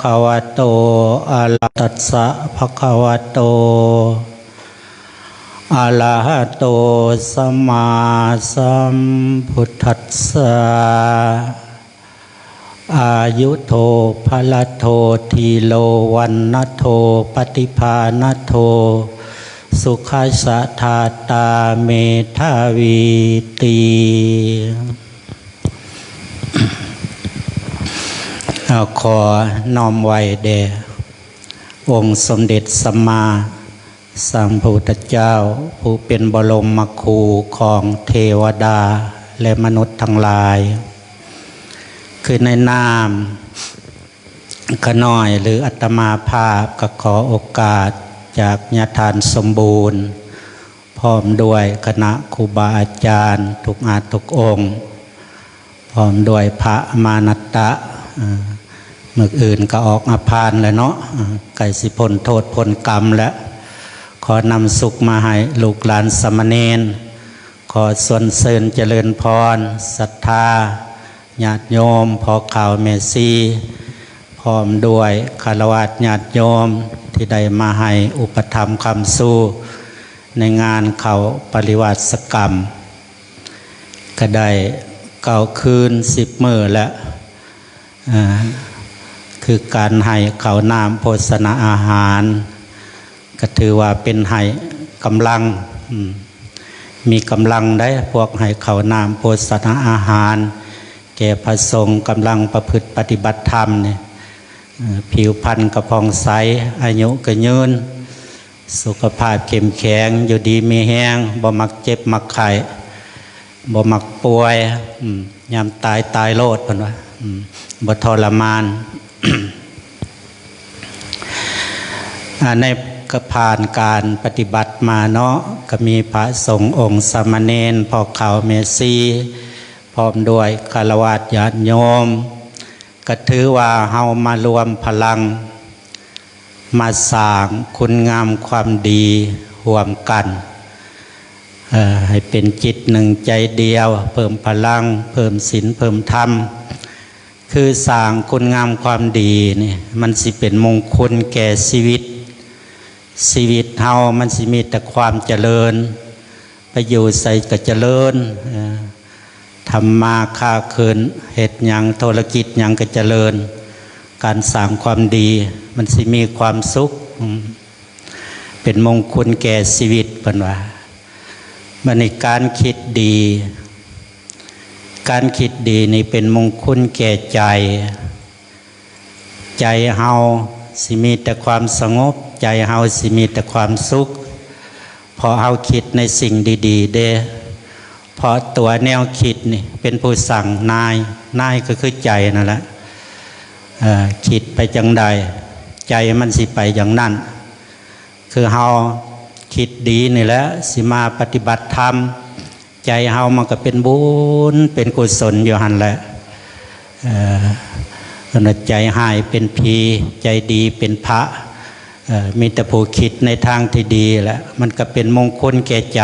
คะวะโตอะระหะตัสสะภะคะวะโตอะระหะโตสัมมาสัมพุทธัสสะอายุโทภลโททีโลวันนโทปฏิภาณโทสุขัสสะทาตาเมธาวีตีขอน้อมไว้แด่องค์สมเด็จสัมมาสัมพุทธเจ้าผู้เป็นบรมครูของเทวดาและมนุษย์ทั้งหลายคือในนามขน้อยหรืออัตมาภาพก็ขอโอกาสจากญาติทานสมบูรณ์พร้อมด้วยคณะครูบาอาจารย์ทุกอาจทุกองค์พร้อมด้วยพระมานัตตะเมื่ออื่นก็ออกอาพานแล้วเนาะไก่สิพ้นโทษพ้นกรรมแล้วขอนำสุขมาให้ลูกหลานสามเณรขอส่วนเสริญเจริญพรศรัทธาญาติโยมพอข่าวเมซีพร้อมด้วยคารวะญาติโยมที่ได้มาให้อุปถัมภ์คำสู้ในงานเขาปริวาสกรรมก็ได้เก่าคืน10 มื้อแล้วคือการให้เขาน้ำโภชนาอาหารก็ถือว่าเป็นให้กำลังมีกำลังได้พวกให้เขาน้ำโภชนาอาหารแก่พระสงฆ์กำลังประพฤติปฏิบัติธรรมเนี่ยผิวพรรณกระพองใสอายุก็ยืนสุขภาพเข้มแข็งอยู่ดีมีแห้งบ่มักเจ็บมักไข้บ่มักป่วยยามตายโลดเพิ่นว่าบ่ทรมาน ในก็ผ่านการปฏิบัติมาเนาะก็มีพระสงฆ์องค์สามเณรพอเขาเมซีพร้อมด้วยคารวะญาติโยมก็ถือว่าเฮามารวมพลังมาสร้างคุณงามความดีร่วมกันให้เป็นจิตหนึ่งใจเดียวเพิ่มพลังเพิ่มศีลเพิ่มธรรมคือสร้างคุณงามความดีนี่มันสิเป็นมงคลแก่ชีวิตเฮามันสิมีแต่ความเจริญไปอยู่ใส่ก็เจริญทำมาค้าคืนเหตุหยังธุรกิจหยังก็เจริญการสร้างความดีมันสิมีความสุขเป็นมงคลแก่ชีวิตเพิ่นว่ามันในการคิดดีนี่เป็นมงคลแก่ใจเฮาสิมีแต่ความสงบใจเฮาสิมีแต่ความสุขพอเฮาคิดในสิ่งดีๆเด้เพราะตัวแนวคิดนี่เป็นผู้สั่งนายก็คือใจนั่นแหละคิดไปจังใดใจมันสิไปอย่างนั้นคือเฮาคิดดีนี่แหละสิมาปฏิบัติธรรมใจเฮามันก็เป็นบุญเป็นกุศลอยู่หั่นแหละใจหายเป็นผีใจดีเป็นพระมีแต่ผู้คิดในทางที่ดีแหละมันก็เป็นมงคลแก่ใจ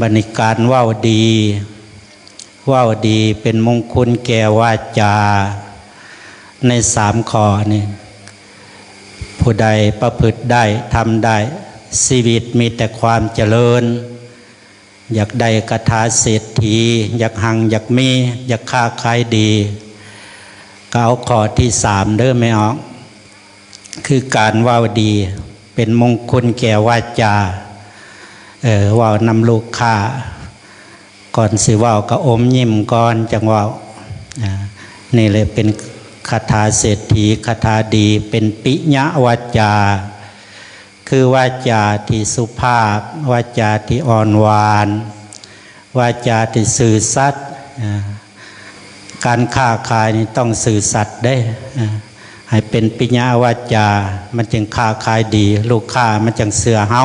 บัณฑิการว่าวดีเป็นมงคลแก่วาจาใน3 ข้อนี่ผู้ใดประพฤติได้ทำได้ชีวิตมีแต่ความเจริญอยากได้คาถาเศรษฐีอยากหังอยากมีอยากค้าขายดีก็เอาข้อที่3เด้อไม่ออกคือการว่าวดีเป็นมงคลแก่วาจาว่านำลูกค้าก่อนสิว่าวก็อมยิ้มก่อนจังว่าวนี่เลยเป็นคาถาเศรษฐีคาถาดีเป็นปิญะวาจาคือวาจาที่สุภาพวาจาที่อ่อนหวานวาจาที่สื่อสัตย์การค้าขายนี่ต้องสื่อสัตย์ได้ให้เป็นปิญะวาจามันจึงค้าขายดีลูกค้ามันจึงเสือเฮา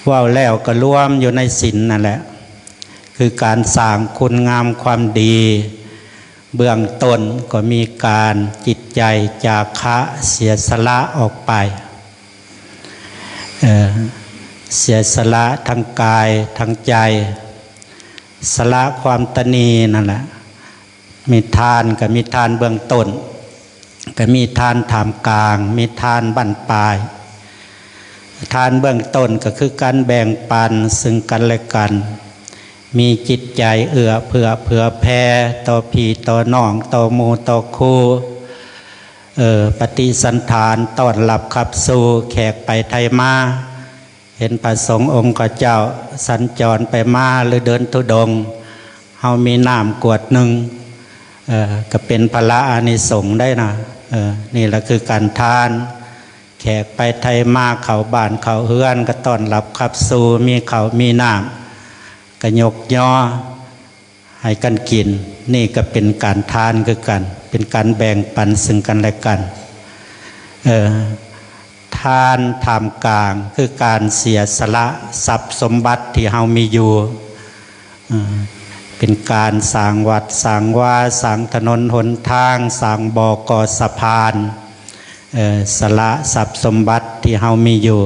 ว่าวแล้วก็รวมอยู่ในศีลนั่นแหละคือการสร้างคุณงามความดีเบื้องต้นก็มีการจิตใจจาคะเสียสละออกไปเสียสละทั้งกายทั้งใจสละความตนีนั่นแหละ มีทานก็มีทานเบื้องต้นก็มีทานท่ามกลางมีทานบั้นปลายทานเบื้องต้นก็คือการแบ่งปันซึ่งกันและกันมีจิตใจเอื้อเผื่อแผ่ต่อพี่ต่อน้องต่อหมู่ต่อคู่ปฏิสันถานต้อนรับขับสู่แขกไปไทยมาเห็นพระสงฆ์องค์เจ้าสัญจรไปมาหรือเดินธุดงค์เฮามีน้ำกวดหนึ่งก็เป็นพละอานิสงส์ได้นะนี่แหละคือการทานแขกไปไทยมาเขาบ้านเขาเฮือนก็ต้อนรับขับสู่มีเขามีน้ำก็ยกย่อให้กันกินนี่ก็เป็นการทานคือกันเป็นการแบ่งปันซึ่งกันและกันทานท่ามกลางคือการเสียสละทรัพย์สมบัติที่เฮามีอยู่เป็นการสร้างวัดสร้างว่าสร้างถนนหนทางสร้างบ่อก่อสะพานสละทรัพย์สมบัติที่เฮามีอยู่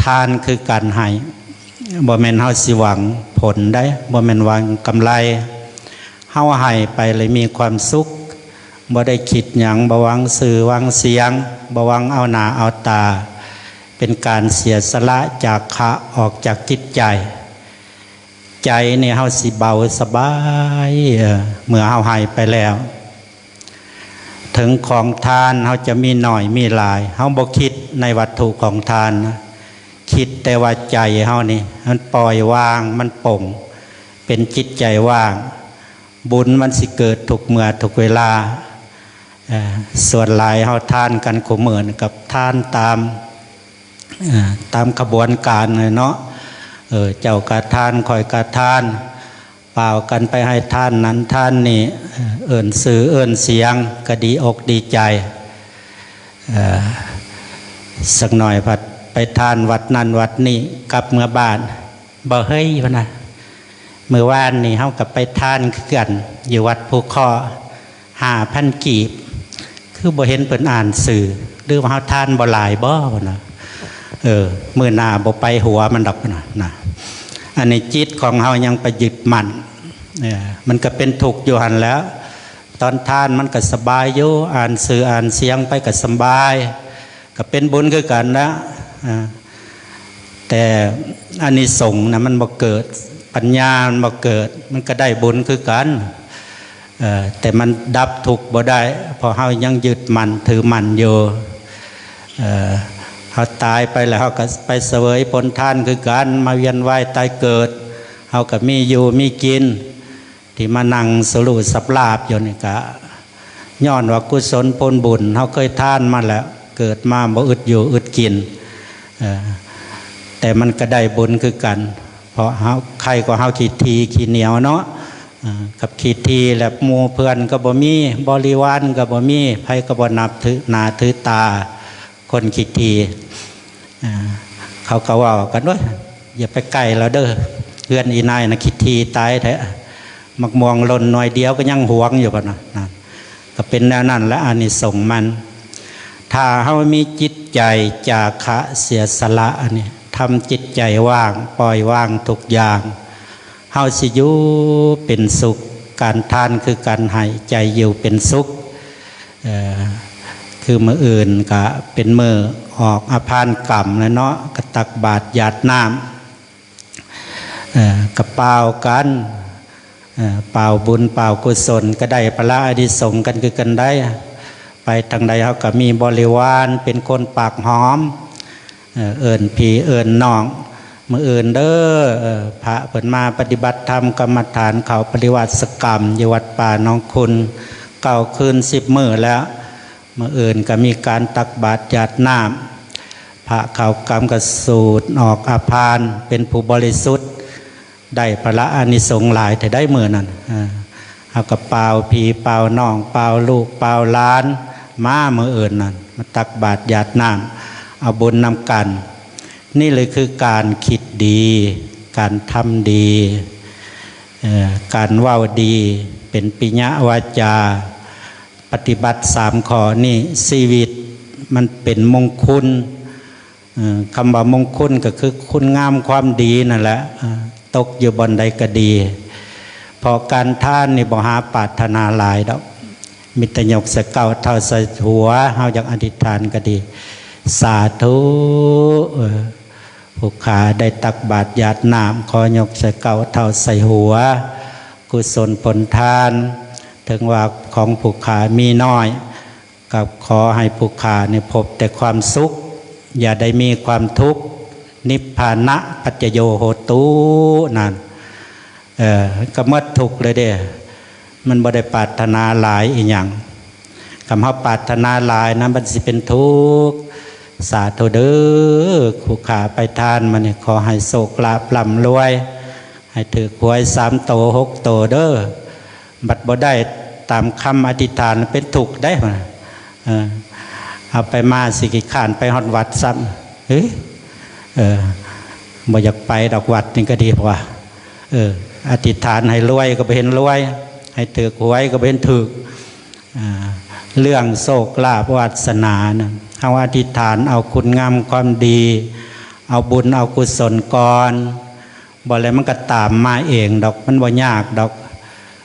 ทานคือการให้บ่แม่นเฮาสิหวังผลได้บ่แม่นหวังกำไรเฮาให้ไปเลยมีความสุขบ่ได้คิดหยังบ่หวังสื่อหวังเสียงบ่หวังเอาหน้าเอาตาเป็นการเสียสละจากขะออกจากจิตใจใจนี่เฮาสิเบาสบายเมื่อเฮาให้ไปแล้วถึงของทานเฮาจะมีหน่อยมีหลายเฮาบ่คิดในวัตถุของทานนะคิดแต่ว่าใจเฮานี่มันปล่อยวางมันโปร่งเป็นจิตใจว่างบุญมันสิเกิดทุกเมื่อทุกเวลาส่วนหลายเฮาทานกันขมือนกับทานตามขบวนการเลยเนาะเจ้ากะทานคอยกะทานเปล่ากันไปให้ท่านนั้นท่านนี่เอิ่นสื่อเอิ่นเสียงก็ดีอกดีใจสักหน่อยพัดไปทานวัดนั้นวัดนี้กลับเมื่อบ้านบ่เฮ้ยพะนะเมื่อวานนี่เฮากับไปทานกันอยู่วัดภูคอ5,000 กีบคือบ่เห็นเพิ่นอ่านสื่อหรือว่าเฮาทานบ่หลายบ่พะนะมื้อหน้าบ่ไปหัวมันดอกนะอันนี้จิตของเฮายังไปยึดมั่นมันก็เป็นทุกข์อยู่หันแล้วตอนทานมันก็สบายอยู่อ่านสื่ออ่านเสียงไปก็สบายก็เป็นบุญคือกันนะแต่อานิสงส์นะมันบ่เกิดปัญญามันบ่เกิดมันก็ได้บุญคือกันแต่มันดับทุกข์บ่ได้เพราะเฮายังยึดมั่นถือมั่นอยู่เขาตายไปแล้วเขาก็ไปเสวยผลทานคือการมาเวียนว่ายตายเกิดเขาก็มีอยู่มีกินที่มานั่งสรุสับลาบอยู่นี่ก็ย้อนว่ากุศลผลบุญเขาเคยทานมาแล้วเกิดมาบ่อึดอยู่อึดกินแต่มันก็ได้บุญคือกันเพราะเขาใครก็เขาขี้ทีขี้เหนียวเนาะกับขี้ทีและหมู่เพื่อนก็บ่มีบริวารก็บ่มีไผก็บ่นับถือหน้าถือตาคนขี้ทีเขาก็ว่ากันว่าอย่าไปใกล้เราเด้อเพื่อนอีนายนะขี้ทีตายแท้มักมองหล่นหน่อยเดียวก็ยังหวงอยู่ป่ะนะก็เป็นแนวนั้นและอานิสงส์มันถ้าเขามีจิตใจจาคะเสียสละอันนี้ทำจิตใจว่างปล่อยว่างทุกอย่างเฮาสิอยู่เป็นสุขการทานคือการให้ใจอยู่เป็นสุขคือมื้ออื่นก็เป็นมื้อออกอภานกรรมแล้วเนาะก็ตักบาตรหยาดน้ำกระเป๋ากันเป่าบุญเป่ากุศลก็ได้พระอนิสงส์กันคือกันได้ไปทางใดเขาก็มีบริวารเป็นคนปากหอมเอิญผีเอิญน้องมื้ออื่นเด้อพระเพิ่นมาปฏิบัติธรรมกรรมฐานเขาปฏิวัติสกรรมอยู่วัดป่าน้องคุณ9 คืน 10 มื้อแล้วมื้ออื่นก็มีการตักบาตรหยาดน้ำพระเขากรรมกสูตรออกอาภานเป็นผู้บริสุทธิ์ได้พระอานิสงส์หลายแต่ได้มื้อนั้นเอากับเปล่าผีเปล่าน้องเปล่าลูกเปล่าหลานมามื้ออื่นนั่นมาตักบาตรหยาดน้ำเอาบุญนำกันนี่เลยคือการคิดดีการทำดีการเว้าดีเป็นปิญญาวาจาปฏิบัติ3 ข้อนี่ชีวิตมันเป็นมงคลคำว่ามงคลก็คือคุณงามความดีนั่นแหละตกอยู่บนใดก็ดี เพ พอการท่านนี่บ่หาปรารถนาหลายดอกมิตรยกใส่เก้าเท่าใส่หัวเฮาอยากอธิษฐานก็ดีสาธุผู้ขาได้ตักบาตรหยาดน้ำขอยกใส่เก้าเท่าใส่หัวกุศลผลทานถึงว่าของผู้ขามีน้อยกับขอให้ผู้ขาเนี่ยพบแต่ความสุขอย่าได้มีความทุกข์นิพพานะปัจจโยโหตุนั่นก็หมดทุกข์เลยเด้มันบ่ได้ปรารถนาหลายอีหยังคำว่าปรารถนาหลายนั้นมันสิเป็นทุกข์สาธุเด้อผู้ขาไปทานมาเนี่ยขอให้โศกลาภร่ำรวยให้ถือหวย3 โต 6 โตเด้อบัดบ่ได้ตามคำอธิษฐานเป็นทุกข์ได้มาเอาไปมาสิกิขานไปฮอดวัดซ้ำบ่อยากไปดอกวัดนี่ก็ดีกว่าอธิษฐานให้รวยก็ไปเห็นรวยให้ถือหวยก็ไปเห็นถือเรื่องโศกลาภวาสนานะเอาอธิษฐานเอาคุณงามความดีเอาบุญเอากุศลก่อนบ่อะไรมันก็ตามมาเองดอกมันบ่ยากดอก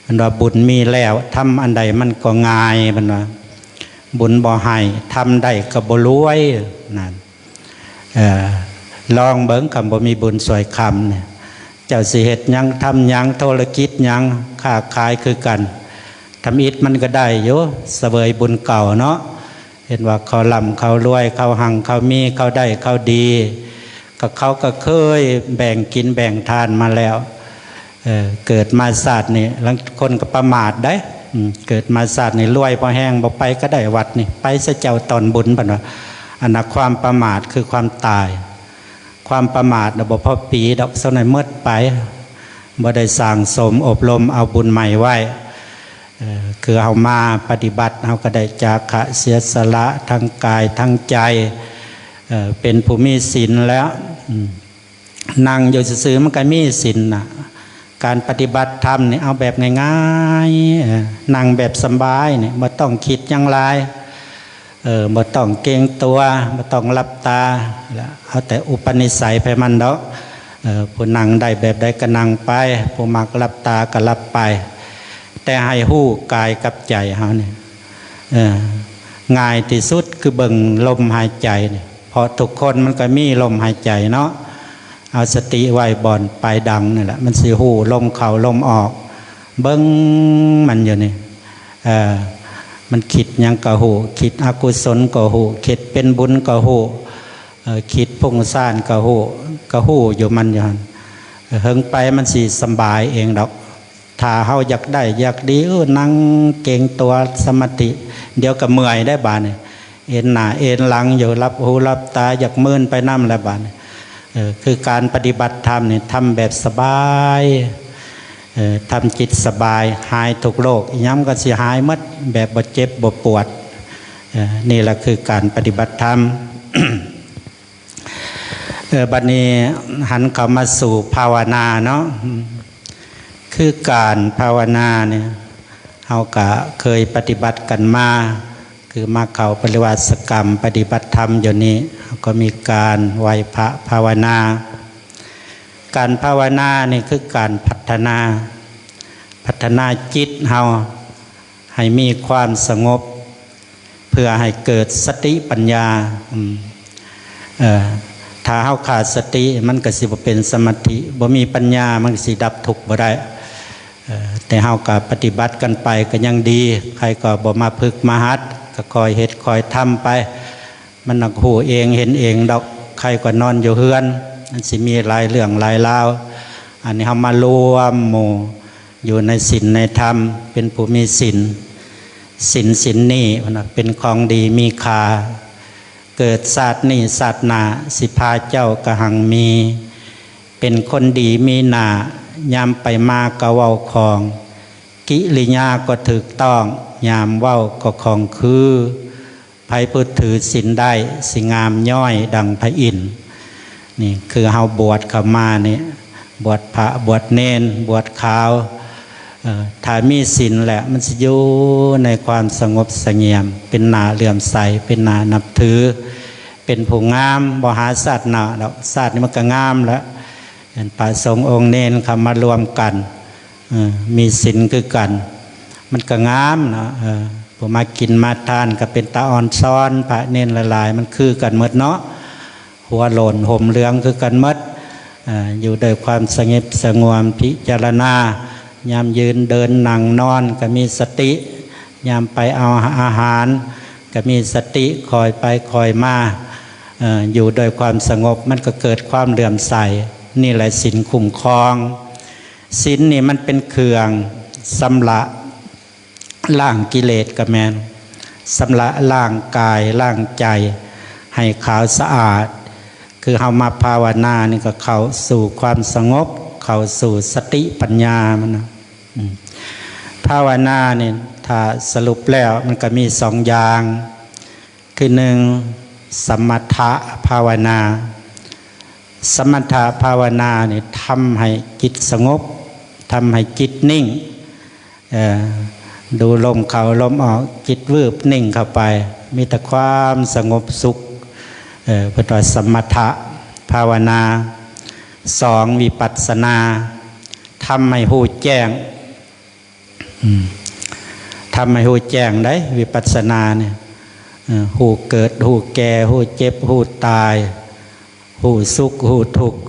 อันว่าบุญมีแล้วทำอันใดมันก็ง่ายมันว่าบุญบ่ให้ทำได้ก็บ่รวยนั่นลองเบิ่งคำบ่มีบุญสวยคำเนี่ยเจ้าสิเฮ็ดหยังทำหยังธุรกิจหยังค้าขายคือกันทำอิฐมันก็ได้อยู่เสวยบุญเก่าเนาะเห็นว่าเขาล่ำเขารวยเขาหังเขามีเขาได้เขาดีก็เขาก็เคยแบ่งกินแบ่งทานมาแล้วเกิดมาศาสตร์นี่บางคนก็ประมาทได้เกิดมาศาสตร์นี่รวยพอแห้งบ่ไปก็ได้วัดนี่ไปซะเจ้าตอนบุญปะนะอันนั้นความประมาทคือความตายความประมาทบ่พอปีดอกเท่านั้นเมื่อไปบ่ได้สั่งสมอบรมเอาบุญใหม่ไว้คือเอามาปฏิบัติเอาก็ได้จาคะเสียสละทั้งกายทั้งใจเป็นผู้มีศีลแล้วนั่งอยู่ซื่อๆมันก็มีศีลนะการปฏิบัติธรรมนี่เอาแบบง่ายๆนั่งแบบสบายนี่บ่ต้องคิดอย่างไรบ่ต้องเกรงตัวบ่ต้องหลับตาเอาแต่อุปนิสัยไปมันเนาะผู้นั่งได้แบบใดก็นั่งไปผู้มักหลับตาก็หลับไปแต่ให้หู้กายกับใจเฮาเนี่ยง่ายที่สุดคือเบิ่งลมหายใจเนี่ยเพราะทุกคนมันก็มีลมหายใจเนาะเอาสติไว้บ่อนปลายดังนี่แหละมันสิหู้ลมเข้าลมออกเบิ่งมันอยู่นี่มันคิดยังก็หูคิดอกุศลก็หูคิดเป็นบุญก็หูคิดพุ่งซ่านก็หูอยู่มันอยู่หั่นเฮิงไปมันสิสบายเองดอกถ้าเฮาอยากได้อยากดีนั่งเก่งตัวสมาธิเดี๋ยวก็เมื่อยได้บาดนี่เอ็นหน้าเอ็นหลังอยู่รับหูรับตาอยากมึนไปนำแล้วบาดนี่คือการปฏิบัติธรรมนี่ทำแบบสบายทำจิตสบายหายทุกโรคย้ำก็สิหายหมดแบบบ่เจ็บบ่ปวดนี่แหละคือการปฏิบัติธรรม บัดนี้หันเข้ามาสู่ภาวนาเนาะคือการภาวนาเนี่ยเฮาก็เคยปฏิบัติกันมาคือมาเข้าปริวาสกรรมปฏิบัติธรรมอยู่นี้ก็มีการไหว้พระภาวนาการภาวนานี่คือการพัฒนาจิตเฮาให้มีความสงบเพื่อให้เกิดสติปัญญาถ้าเฮาขาดสติมันก็สิบ่เป็นสมาธิบ่มีปัญญามันก็สิดับทุกข์บ่ได้แต่เฮาก็ปฏิบัติกันไปก็ยังดีใครก็บ่มาพึกมาหัดก็คอยเฮ็ดคอยทำไปมันนักหูเองเห็นเองดอกใครก็นอนอยู่เฮือนมันสิมีหลายเรื่องหลายราวอันนี้เฮามารวมหมู่อยู่ในศีลในธรรมเป็นผู้มีศีลนี่เป็นของดีมีค่าเกิดศาสตร์นี่ศาสตร์หน้าสิพาเจ้ากะหังมีเป็นคนดีมีหน้ายามไปมาก็เว้าของกิริยาก็ถูกต้องยามเว้าก็ของคือไผผู้ถือศีลได้สิงามย่อยดังพระอินทร์นี่คือเฮาบวชเข้ามานี่บวชพระบวชเณรบวชขาวถ้ามีศีลแหละมันสิอยู่ในความสงบเสงี่ยมเป็นหน้าเลื่อมใสเป็นหน้านับถือเป็นผู้งามบ่หาศาสนาดอกศาสตร์นี่มันก็งามแล้วพระสงฆ์องค์เณรเข้ามารวมกัน มีศีลคือกันมันก็งามเนาะพอมากินมาทานก็เป็นตาอ่อนซ้อนพระเน้นละลายมันคือกันหมดเนาะหัวโลนห่มเหลืองคือกันหมดอยู่โดยความสงบสงวมพิจารณายามยืนเดินนั่งนอนก็มีสติยามไปเอาอาหารก็มีสติคอยไปคอยมาอยู่โดยความสงบมันก็เกิดความเหลื่อมใสนี่แหละศีลคุ้มครองศีลนี่มันเป็นเครื่องสำละล้างกิเลสกับแมนสำละล้างกายล้างใจให้ขาวสะอาดคือเฮามาภาวนานี่ก็เข้าสู่ความสงบเข้าสู่สติปัญญามันนะภาวนาเนี่ยถ้าสรุปแล้วมันก็มีสองอย่างคือหนึ่งสมถะภาวนาสมถะภาวนาเนี่ยทำให้จิตสงบทำให้จิตนิ่งดูลมเข้าลมออกจิตวืบนิ่งเข้าไปมีแต่ความสงบสุขเพื่อสมถะภาวนาสองวิปัสสนาทำให้หูแจ้งทำให้หูแจ้งได้วิปัสสนาเนี่ยหูเกิดหูแก่หูเจ็บหูตายหูสุขหูทุกข์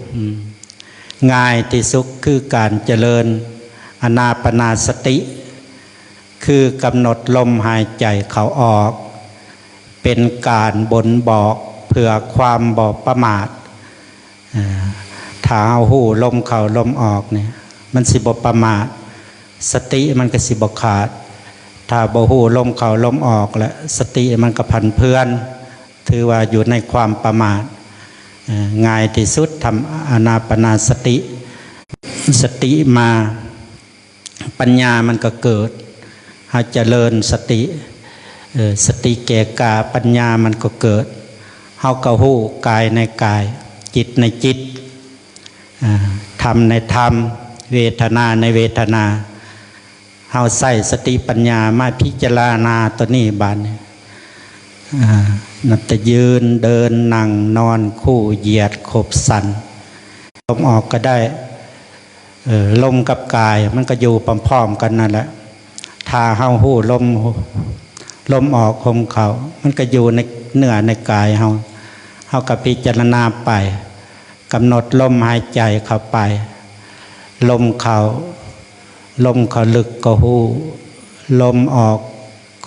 ง่ายที่สุขคือการเจริญอานาปานสติคือกำหนดลมหายใจเข้าออกเป็นการบ่งบอกเพื่อความบ่ประมาทถ้าเอาหูลมเข้าลมออกเนี่ยมันสิบ่ประมาทสติมันก็สิบ่ขาดถ้าบ่หูลมเข้าลมออกแล้วสติมันก็พันเพื่อนถือว่าอยู่ในความประมาทง่ายที่สุดทำอานาปานสติสติมาปัญญามันก็เกิดหาเจริญสติสติแก่กาปัญญามันก็เกิดเฮาก็ฮู้กายในกายจิตในจิตธรรมในธรรมเวทนาในเวทนาเฮาใส่สติปัญญามาพิจารณาตัวนี้บาดนี้นับแต่ยืนเดินนั่งนอนคู่เหยียดขบสันลมออกก็ได้ลมกับกายมันก็อยู่พร้อมๆกันนั่นแหละถ้าเฮาหู้ลมออกคมเขามันก็อยู่ในเนื้อในกายเฮาก็พิจารณาไปกำหนดลมหายใจเข้าไปลมเข้าลึกก็หู้ลมออก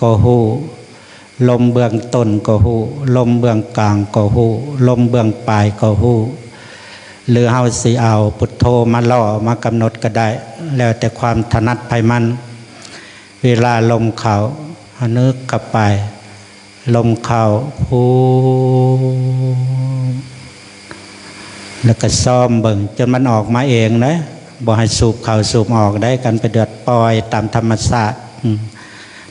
ก็หู้ลมเบื้องต้นก็หู้ลมเบื้องกลางก็หู้ลมเบื้องปลายก็หู้หรือเฮาสิเอาพุทโธมาล่อมากำหนดก็ได้แล้วแต่ความถนัดไผมันเวลาลมเข้าเฮานึกกลับไปลมเข้าพูแล้วก็ซ้อมเบิ่งจนมันออกมาเองนะบ่ให้สูบเข้าสูบออกได้กันไปเดือดปล่อยตามธรรมชาติ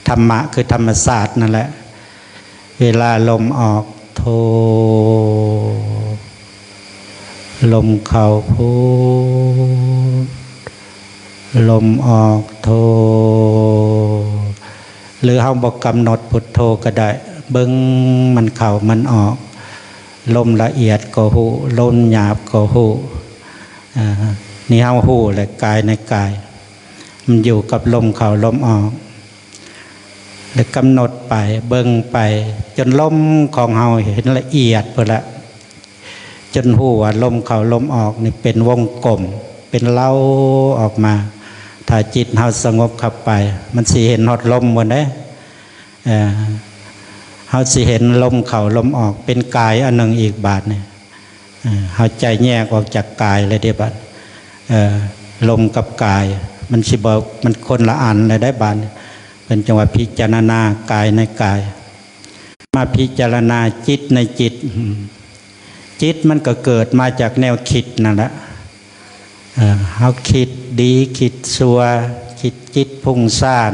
ธรรมะคือธรรมชาตินั่นแหละเวลาลมออกโทลมเข้าพูลมออกโทหรือเฮาบ่กำหนดพุทโธก็ได้เบิ่งมันเข้ามันออกลมละเอียดก็ฮู้ลมหยาบก็ฮู้นี่เฮาฮู้แหละกายในกายมันอยู่กับลมเข้าลมออกแล้วกำหนดไปเบิ่งไปจนลมของเฮาเห็นละเอียดพุ่นละจนฮู้ว่าลมเข้าลมออกนี่เป็นวงกลมเป็นเล้าออกมาถ้าจิตเฮาสงบเข้าไปมันสิเห็นฮอดลมหมดเด้เฮาสิเห็นลมเข้าลมออกเป็นกายอันหนึ่งอีกบาดนี่เฮาใจแยกออกจากกายเลยเด้บาดลมกับกายมันสิบ่มันคนละอันเลยได้บาดเป็นจังหวะพิจารณากายในกายมาพิจารณาจิตในจิตจิตมันก็เกิดมาจากแนวคิดนั่นแหละเฮาคิดดีคิดชั่วคิดจิตพุ่งซ่าน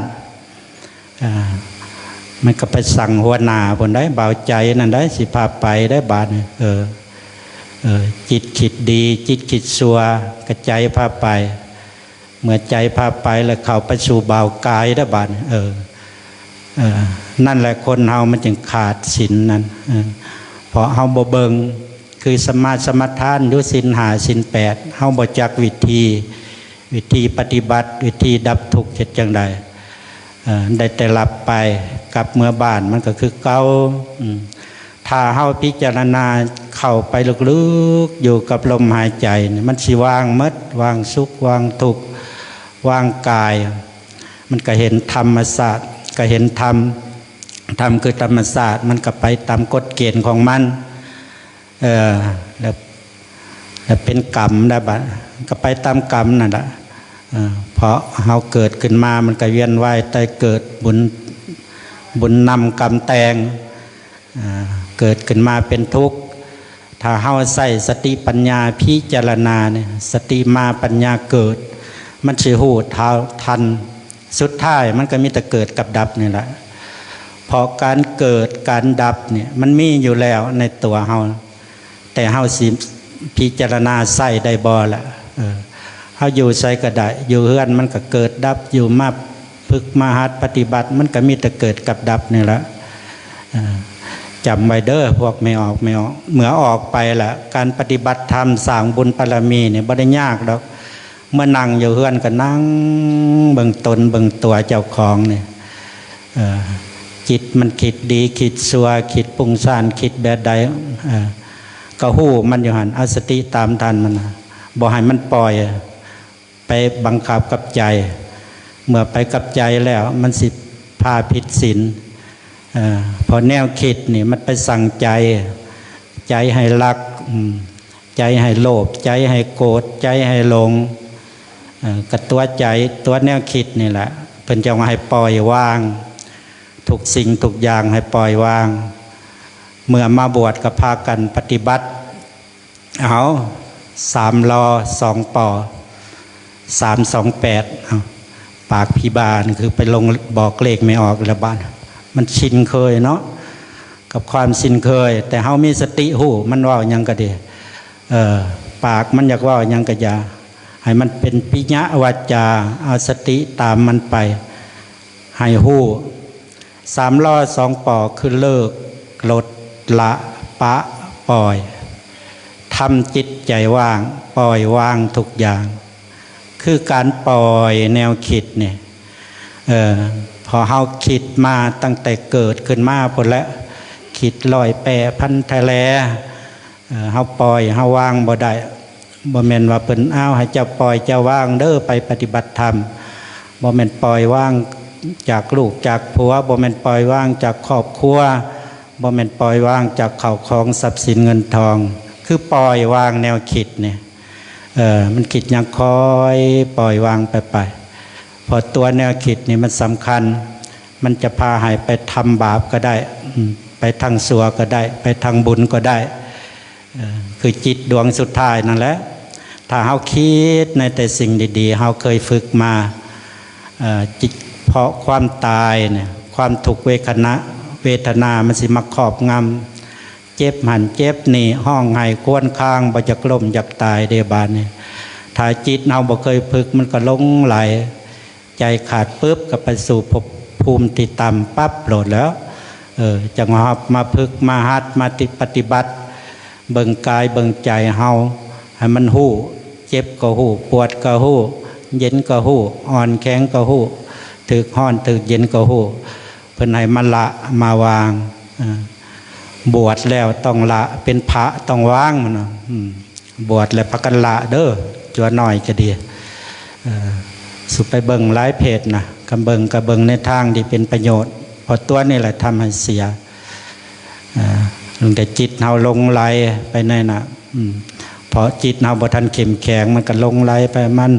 มันก็ไปสั่งหัวหน้าผลได้เบาใจนั่นได้สิพาไปได้บาดจิตคิดดีจิตคิดชั่วกระใจพาไปเมื่อใจพาไปแล้วเข้าไปสู่เบากายได้บาดนั่นแหละคนเฮามันจึงขาดศีลนั้นเพราะเฮาบ่เบิ่งคือสมาทานอยู่ศีล5ศีล8เฮาบ่จักวิธี วิธีปฏิบัติวิธีดับทุกข์เฮ็ดจังใดได้แต่หลับไปกลับเมื่อบ้านมันก็คือเก่าถ้าเฮาพิจารณาเข้าไปลึกๆอยู่กับลมหายใจมันสิวางหมดวางสุขวางทุกข์วางกายมันก็เห็นธรรมศาสตร์ก็เห็นธรรมคือธรรมศาสตร์มันก็ไปตามกฎเกณฑ์ของมันแล้วเป็นกรรมนะบัดก็ไปตามกรรมนั่นแหละเพราะเฮาเกิดขึ้นมามันก็เวียนว่ายตายเกิดบุญนำกรรมแต่งเกิดขึ้นมาเป็นทุกข์ถ้าเฮาใส่สติปัญญาพิจารณาเนี่ยสติมาปัญญาเกิดมันสิฮู้เท่าทันสุดท้ายมันก็มีแต่เกิดกับดับนี่แหละพอการเกิดการดับเนี่ยมันมีอยู่แล้วในตัวเฮาแต่เฮาสิพิจารณาใส่ได้บ่ล่ะเฮาอยู่ใส่ก็ได้อยู่เฮือนมันก็เกิดดับอยู่มาฝึกมาหัดปฏิบัติมันก็มีแต่เกิดกับดับนี่แหละจำไว้เด้อพวกไม่ออกเมื่อออกไปละการปฏิบัติธรรมสร้างบุญบารมีเนี่ยบ่ได้ยากดอกเมื่อนั่งอยู่เฮือนก็นั่งเบิ่งตนเบิ่งตัวเจ้าของเนี่ยจิตมันคิดดีคิดชั่วคิดปุงซ่านคิดแบบใดก็ฮู้มันอยู่หั่นเอาสติตามทันมันบ่ให้มันปล่อยไปบังคับกับใจเมื่อไปกับใจแล้วมันสิพาผิดศีลพอแนวคิดนี่มันไปสั่งใจให้รักใจให้โลภใจให้โกรธใจให้หลงกับตัวใจตัวแนวคิดนี่แหละเพิ่นจะมาให้ปล่อยวางทุกสิ่งทุกอย่างให้ปล่อยวางเมื่อมาบวชกับพากันปฏิบัติเอา3 ลอ 2 ปอ 328ปากพี่บานคือไปลงบอกเลขไม่ออกแล้วบ้านมันชินเคยเนาะกับความชินเคยแต่เฮามีสติหูมันว่ายังก็ดีปากมันอยากว่ายังก็อย่าให้มันเป็นปิญะวาจาเอาสติตามมันไปให้หู3 ลอ 2 ปอคือเลิกลดละปะปล่อยทำจิตใจว่างปล่อยวางทุกอย่างคือการปล่อยแนวคิดเนี่ยพอเฮาคิดมาตั้งแต่เกิดขึ้นมาพุ่นแล้วคิดลอยแปรพันทะเลเฮาปล่อยเฮาวางบ่ได้บ่แม่นว่าเพิ่นอ้าวให้เจ้าปล่อยเจ้าวางเด้อไปปฏิบัติธรรมบ่แม่นปล่อยวางจากลูกจากผัวบ่แม่นปล่อยวางจากครอบครัวบ่แม่นปล่อยวางจากข้าวของทรัพย์สินเงินทองคือปล่อยวางแนวคิดเนี่ยมันคิดอย่างคอยปล่อยวางไปพอตัวแนวคิดนี่มันสำคัญมันจะพาให้ไปทำบาปก็ได้ไปทางชั่วก็ได้ไปทางบุญก็ได้คือจิตดวงสุดท้ายนั่นแหละถ้าเฮาคิดในแต่สิ่งดีๆเฮาเคยฝึกมาจิตเพราะความตายเนี่ยความทุกข์เวทนามันสิมาครอบงำเจ็บหันเจ็บนี่ห้องไห้ควนคางบ่จักล้มจักตายเดบานนี่ถ้าจิตเฮาบ่เคยฝึกมันก็หลงไหลใจขาดปุ๊บก็ไปสู่ภพภูมิที่ต่ำปั๊บโหลดแล้วจังหวะมาฝึกมาหัดมาปฏิบัติเบิ่งกายเบิ่งใจเฮาให้มันฮู้เจ็บก็ฮู้ปวดก็ฮู้เย็นก็ฮู้อ่อนแข็งก็ฮู้ถึกร้อนถึกเย็นก็ฮู้เพิ่นให้มันละมาวางบวชแล้วต้องละเป็นพระต้องวางมันบวชแล้วพักกันละเด้อจัวหน่อยจะดีสุไปเบิ่งหลายเพจนะกำเบิ่งในทางที่เป็นประโยชน์พอตัวนี่แหละทำให้เสียแต่จิตเราลงไหลไปในน่ะพอจิตเราบ่ทันเข้มแข็งมันก็ลงไหลไปมัน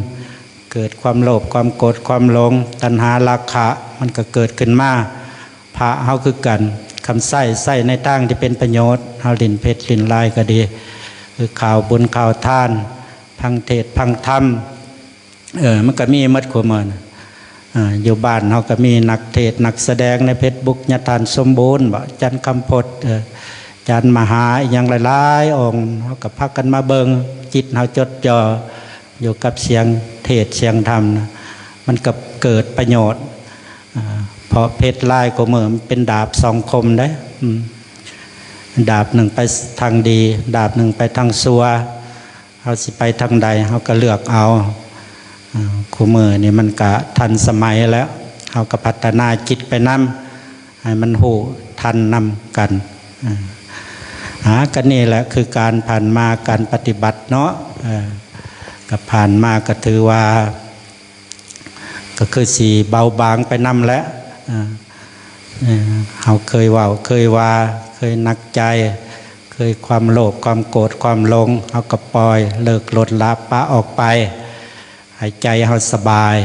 เกิดความโลภความโกรธความหลงตัณหาราคะมันก็เกิดขึ้นมาพระเฮาคือกันคำใส่ในทางที่เป็นประโยชน์เฮาลิ้นเพชรลิ้นลายก็ดีคือข่าวบุญข่าวทานพังเทศพังธรรมมันก็มีมัดขวมันอยู่บ้านเขาก็มีนักเทศนักแสดงในเพชรบุกญาทานสมบูรณ์บ่จันคำพดจันมหาอย่างหลายๆองค์เขาก็พักกันมาเบิงจิตเขาจดจ่ออยู่กับเสียงเทศเสียงธรรมนะมันก็เกิดประโยชน์เพราะเพชรลายก็เหมือนเป็นดาบ2 คมได้ดาบหนึ่งไปทางดีดาบหนึ่งไปทางซัวเขาสิไปทางใดเขาก็เลือกเอา คู่มือนี่มันก็ทันสมัยแล้วเอาก็พัฒนาจิตไปนำให้มันหูทันนำกันกันนี่แหละคือการผ่านมาการปฏิบัติเนาะกับผ่านมาก็ถือว่าก็คือสีเบาบางไปนำแล้วเขาเคยว่าเคยนักใจเคยความโลภความโกรธความหลงเขาก็ปล่อยเลิกลดละปะออกไปหายใจเขาสบาย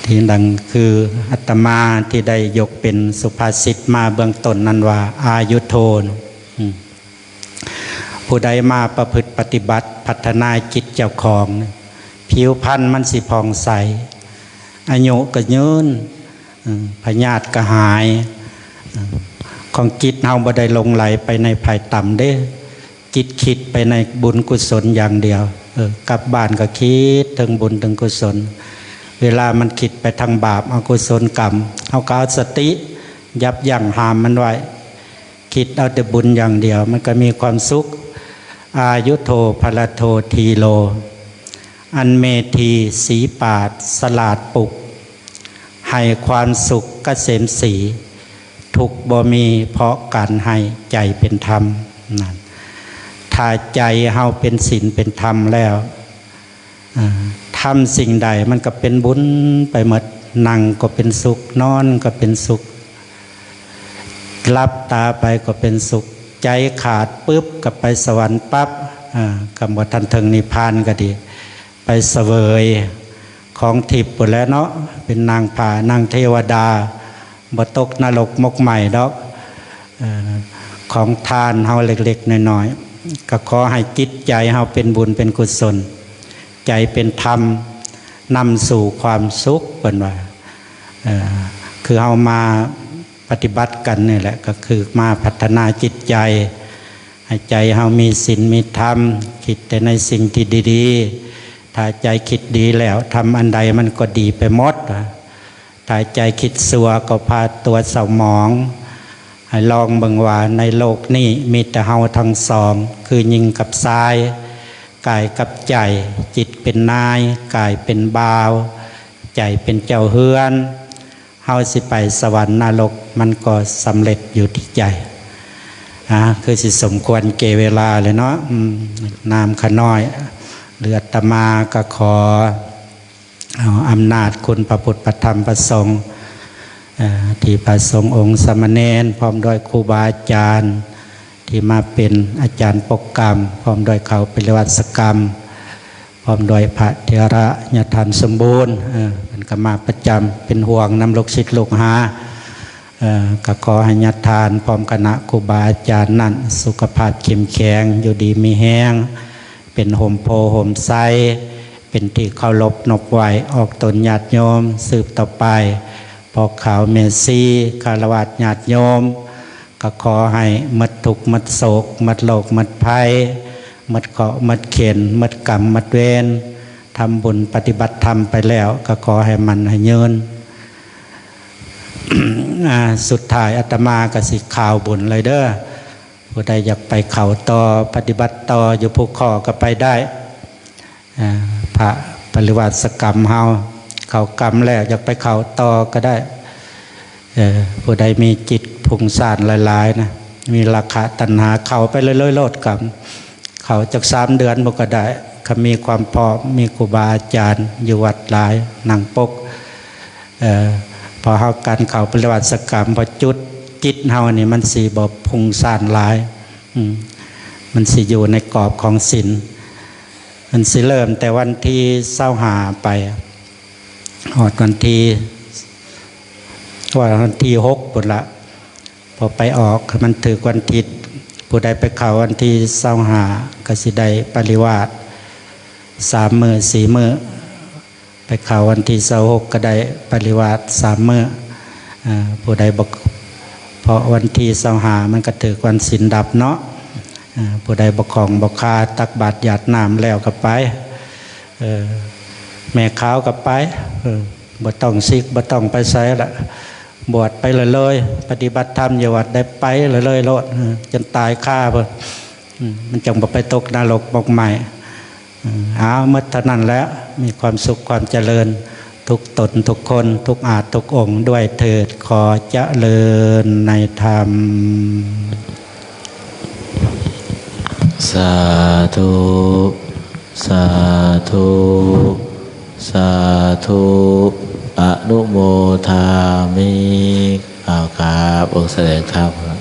ที่ดังคืออาตมาที่ได้ยกเป็นสุภาษิตมาเบื้องต้นนั้นว่าอายุโทนผู้ใดมาประพฤติปฏิบัติพัฒนาจิตเจ้าของผิวพรรณมันสิผ่องใสอายุก็ยืนพยาธิก็หายของจิตเฮาบ่ได้ลงไหลไปในภายต่ำเด้จิตคิดไปในบุญกุศลอย่างเดียวกลับบ้านก็คิดถึงบุญถึงกุศลเวลามันคิดไปทางบาปอกุศลกรรมเอากาวสติยับยั้งห้ามมันไว้คิดเอาแต่บุญอย่างเดียวมันก็มีความสุขอายุโทภลโททีโลอันเมธีสีปาดสลาดปุกให้ความสุขเกษมสีทุกบ่มีเพราะการให้ใจเป็นธรรมนั่นถ้าใจเฮาเป็นศีลเป็นธรรมแล้วทำสิ่งใดมันก็เป็นบุญไปหมดนั่งก็เป็นสุขนอนก็เป็นสุขหลับตาไปก็เป็นสุขใจขาดปุ๊บก็ไปสวรรค์ปั๊บคำว่าทันถึงนิพพานก็ดีไปเสวยของทิพย์หมดแล้วเนาะเป็นนางผ่านางเทวดาบ่ตกนรกมกใหม่ดอกของทานเฮาเล็กๆน้อยๆก็ขอให้จิตใจเฮาเป็นบุญเป็นกุศลใจเป็นธรรมนำสู่ความสุขเป็นว่าคือเฮามาปฏิบัติกันนี่แหละก็คือมาพัฒนาจิตใจให้ใจเฮามีศีลมีธรรมคิดแต่ในสิ่งที่ดีๆถ้าใจคิดดีแล้วทำอันใดมันก็ดีไปหมดถ้าใจคิดสัวก็พาตัวเศร้าหมองให้ลองเบิ่งว่าในโลกนี้มีแต่เฮาทั้งสองคือหญิงกับชายกายกับใจจิตเป็นนายกายเป็นบ่าวใจเป็นเจ้าเฮือนเฮาสิไปสวรรค์นรกมันก็สำเร็จอยู่ที่ใจคือสิสมควรเกเวลาเลยเนาะนามขน้อยหรืออาตมาก็ขอเอาอำนาจคุณพระพุทธพระธรรมพระสงฆ์ที่พระสงฆ์องค์สามเณรพร้อมด้วยครูบาอาจารย์ที่มาเป็นอาจารย์ปกกรรมพร้อมด้วยเขาปฏิวัติกรรมพร้อมด้วยพระเถระญาติธรรมสมบูรณ์เป็นกรรมาประจำเป็นห่วงนำลูกศิษย์ลูกหาก็ขอให้ญาติทานพร้อมคณะครูบาอาจารย์นั่นสุขภาพเข้มแข็งอยู่ดีมีแห้งเป็นห่มโพห่มไซเป็นที่เคารพนบไหวออกตนญาติโยมสืบต่อไปพอข่าวเมซีคารวะญาติโยมก็ขอให้มัดทุกข์มัดโศกมัดโลกมัดภัยมัดเกาะมัดเข็นมัดกรรมมัดเวรทำบุญปฏิบัติธรรมไปแล้วก็ขอให้มันให้ยืน สุดท้ายอาตมาก็สิข่าวบุญเลยเด้อผู้ใดอยากไปเข่าต่อปฏิบัติต่ออยู่ภูเขาก็ไปได้พระปริวัติกรรมเฮาเขากรรมแล้วอยากไปเข่าต่อก็ได้ผู้ใดมีจิตพุ่งซ่านหลายๆนะมีราคะตัณหาเข่าไปเรื่อยๆโลดกรรมเข่าจาก3 เดือนบ่ก็ได้เขามีความพร้อมมีครูบาอาจารย์อยู่วัดหลายนั่งปกพอเฮาการเข่าปริวัติกรรมพอจุดจิตเฮานี่มันสิบ่พุ่งซ่านหลายมันสิอยู่ในกรอบของศีลมันสิเริ่มแต่วันที่25ไปหอดวันที่6ปุ่นละพอไปออกมันถือวันทิศผู้ใดไปเข้าวันที่25ก็สิได้ปริวาส3 มื้อ4 มื้อไปเข้าวันที่26ก็ได้ปริวาส3 มื้อผู้ใดบอกเพราะวันที่25มันก็ถือวันศีลดับเนาะผู้ใดบอกของบอกคาตักบาตรหยาดน้ำแล้วก็ไปแม่ขาวก็ไปบ่ต้องซิกบ่ต้องไปใส่ละบวชไปเลยปฏิบัติธรรมอยู่วัดได้ไปเลยโลดจนตายค่าเพิ่นมันจังบ่ไปตกนรกมกใหม่ เอาเมื่อเท่านั้นแล้วมีความสุขความเจริญทุกตนทุกคนทุกอาจทุกองค์ด้วยเถิดขอเจริญในธรรมสาธุสาธุสาธุอนุโมทามิกล่าวครับองค์แสดงธรรม